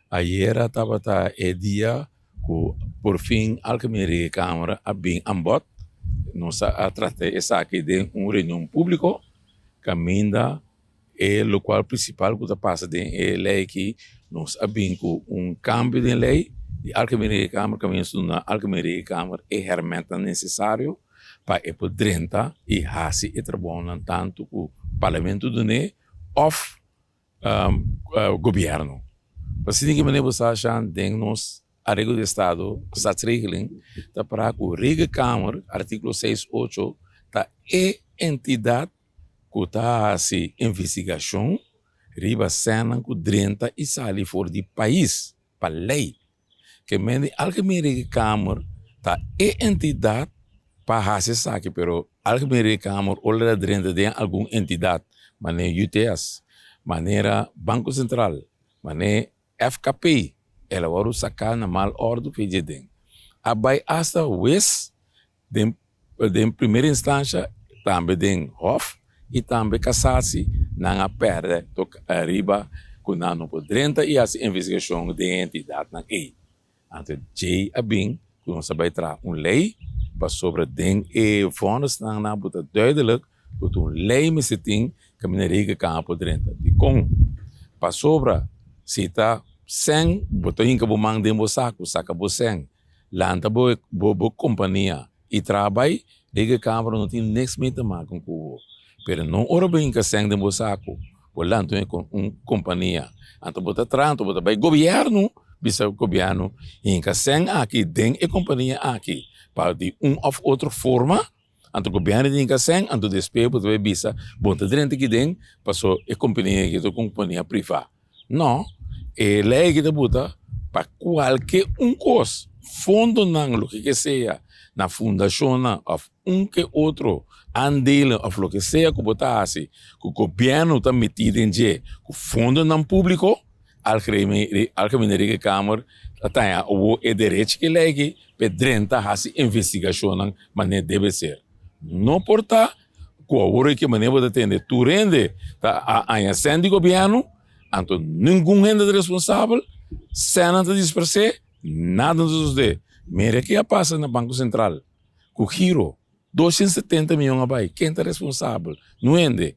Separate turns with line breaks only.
Ayer estava é dia que, por fim, a Câmara a bem ambot, nós a tratar essa aqui de uma reunião pública, caminha é o qual principal que passa de lei que nós a bem com cambio de lei, e a Câmara caminha na Câmara é realmente necessário para poder e fazer e trabalhar tanto com o Parlamento do NE ou o governo. Assim que maneira você acha que nós a regra do Estado, statsregeling, tá para que o regra Câmara, artigo 6.8, tá entidade que está assim investigação, riba cena que drenta e sai fora do país, para lei. Que mende algemene Câmara tá entidade para fazer saque, pero algemene Câmara olha drenta de alguma entidade, maneira UTS, maneira Banco Central, maneira FKP, ela vai sacar na mal ordem PGD. Abai hasta West, de primeira instância, também de Hof, e também Cassassi, na perde, toca arriba, com não podrenta e as investigação de entidade na E. Então, J. Abin, que nós vai trazer uma lei, para sobre den e fontes na buta duidelijk, dat een lei me zitting, que me rega campo drenta. De com, para sobre, se está sem, botou em que o mang de saco, saca bo sem, lanta bo companhia e trabalho, rega campo não tem next meter mais com o pero não ora bem que sem de saco, o lanto é com companhia, então bota tranto, bota vai governo, bisa governo, em que sem aqui den e companhia aqui, para de ou outra forma, anto governo tem que sem, anto despejo pode bisa, bota dentro que den, passou e companhia que companhia privada. Não, é lei que bota para qualquer coisa, fundo não, o que seja, na fundação of que outro andele of lo que seja que botar assim, que o governo está metido em que o fundo não público, algemene Câmara tem o direito que lei para drenta essa investigação maneira deve ser. Não porta com a hora que maneira pode atender tu rende tá a incêndio governo, então nenhum rende responsável, cena de disperser, nada dos de. Mira que passa no Banco Central, com o giro 270 milhões abai, quem está responsável? Não rende.